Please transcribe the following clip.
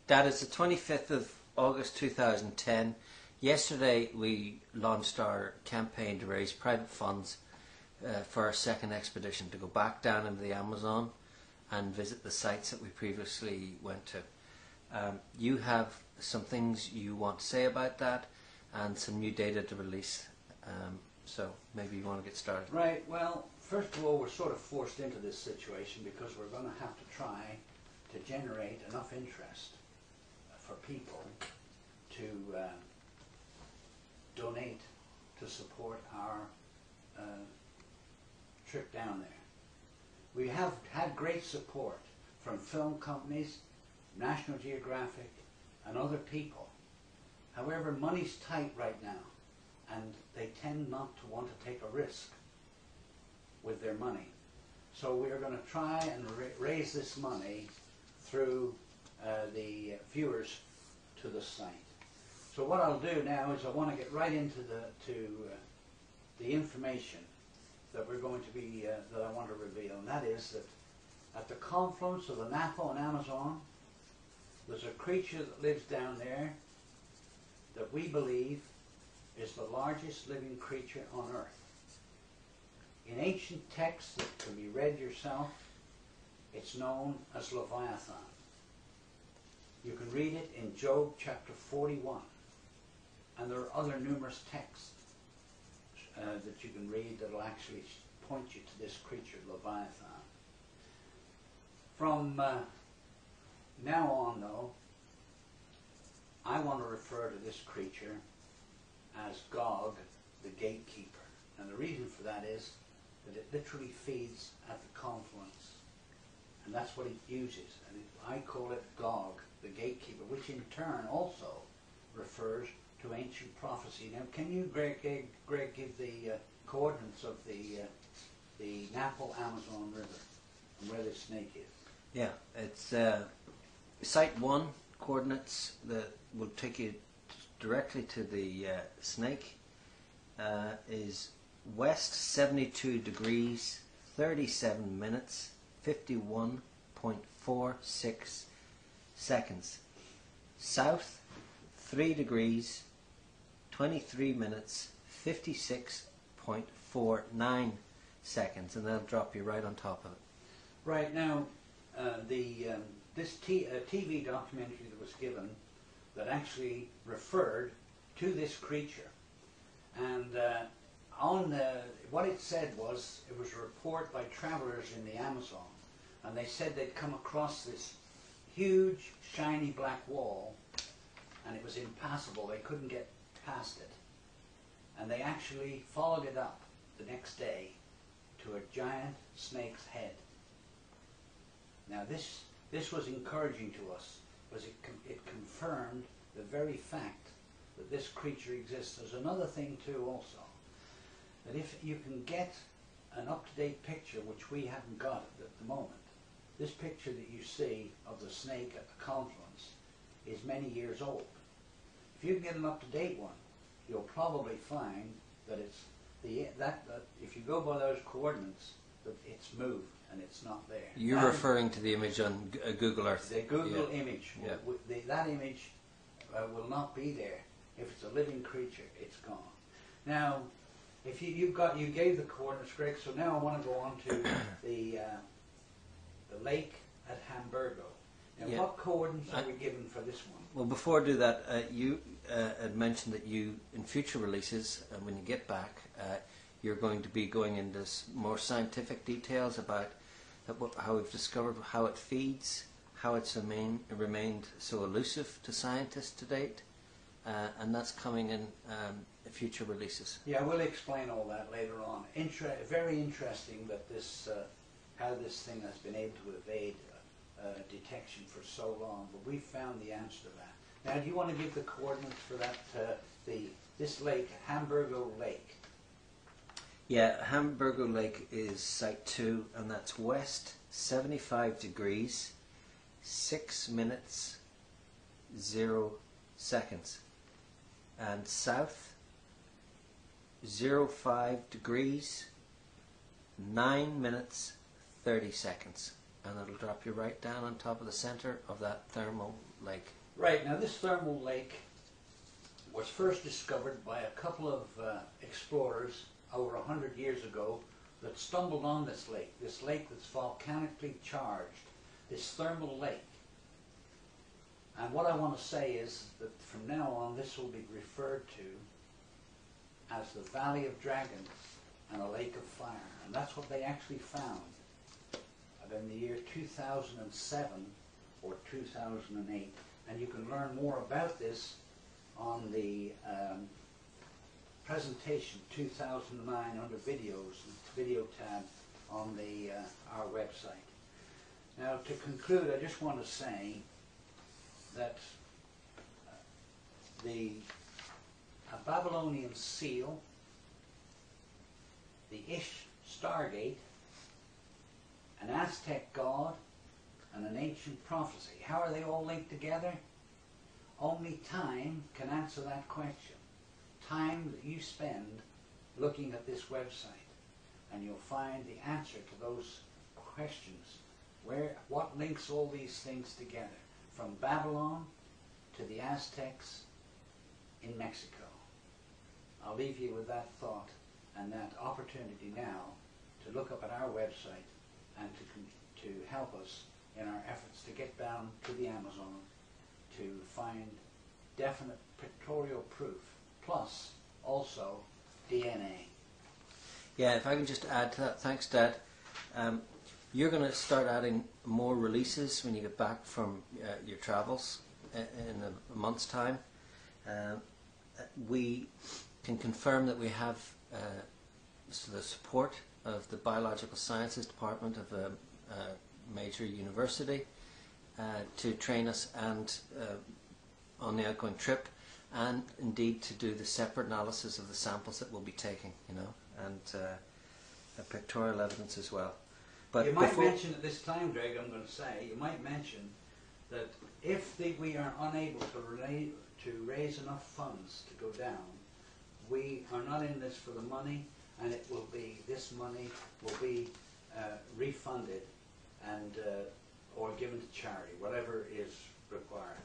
That is the 25th of August 2010. Yesterday we launched our campaign to raise private funds for our second expedition to go back down into the Amazon and visit the sites that we previously went to. You have some things you want to say about that and some new data to release, so maybe you want to get started. Right, well, first of all, we're sort of forced into this situation because we're going to have to try to generate enough interest for people to donate to support our trip down there. We have had great support from film companies, National Geographic, and other people. However, money's tight right now, and they tend not to want to take a risk with their money. So we are going to try and raise this money through the viewers to the site. So what I'll do now is I want to get right into the information that we're going to be that I want to reveal, and that is that at the confluence of the Napo and Amazon, there's a creature that lives down there that we believe is the largest living creature on earth. In ancient texts that can be read yourself, it's known as Leviathan. You can read it in Job chapter 41, and there are other numerous texts that you can read that will actually point you to this creature, Leviathan. From now on, though, I want to refer to this creature as Gog, the gatekeeper. And the reason for that is that it literally feeds at the confluence. And that's what it uses. And I call it Gog, the gatekeeper, which in turn also refers to ancient prophecy. Now, can you, Greg, give the coordinates of the Napo Amazon River and where the snake is? Yeah, it's Site 1 coordinates that will take you directly to the snake is west 72 degrees 37 minutes 51.46 seconds, south 3 degrees 23 minutes 56.49 seconds, and that'll drop you right on top of it. Right now, this TV documentary that was given that actually referred to this creature, and what it said was it was a report by travelers in the Amazon, and they said they'd come across this huge shiny black wall, and it was impassable. They couldn't get past it, and they actually followed it up the next day to a giant snake's head. Now this was encouraging to us, because it confirmed the very fact that this creature exists. There's another thing too also, that if you can get an up-to-date picture, which we haven't got at the moment, this picture that you see of the snake at the confluence is many years old. If you can get an up-to-date one, you'll probably find that it's that if you go by those coordinates, that it's moved and it's not there. You're referring to the image on Google Earth. The Google image. Yeah. That image will not be there. If it's a living creature, it's gone. Now, if you gave the coordinates, Greg. So now I want to go on to the lake at Hamburgo. Now, yeah. What coordinates are we given for this one? Well, before I do that, you had mentioned that you, in future releases, when you get back, you're going to be going into more scientific details about how we've discovered how it feeds, how it's remained so elusive to scientists to date, and that's coming in future releases. Yeah, we'll explain all that later on. Very interesting that how this thing has been able to evade detection for so long, but we found the answer to that. Now, do you want to give the coordinates for that? This lake, Hamburgo Lake. Yeah, Hamburgo Lake is Site 2, and that's west 75 degrees 6 minutes 0 seconds, and south 05 degrees 9 minutes 30 seconds. and it'll drop you right down on top of the center of that thermal lake. Right, now this thermal lake was first discovered by a couple of explorers over 100 years ago that stumbled on this lake that's volcanically charged, this thermal lake. And what I want to say is that from now on this will be referred to as the Valley of Dragons and a Lake of Fire. And that's what they actually found in the year 2007 or 2008. And you can learn more about this on the presentation 2009 under videos, the video tab on the our website. Now to conclude, I just want to say that a Babylonian seal, the Ish Stargate, an Aztec god, and an ancient prophecy. How are they all linked together? Only time can answer that question. Time that you spend looking at this website, and you'll find the answer to those questions. What links all these things together, from Babylon to the Aztecs in Mexico. I'll leave you with that thought and that opportunity now to look up at our website and to help us in our efforts to get down to the Amazon to find definite pictorial proof, plus also DNA. Yeah, if I can just add to that, thanks Dad. You're going to start adding more releases when you get back from your travels in a month's time. We can confirm that we have the support of the Biological Sciences Department of a major university to train us and on the outgoing trip, and indeed to do the separate analysis of the samples that we'll be taking, and pictorial evidence as well. But you might mention at this time, Greg, I'm going to say, you might mention that if we are unable to raise enough funds to go down, we are not in this for the money, and this money will be refunded and or given to charity, whatever is required.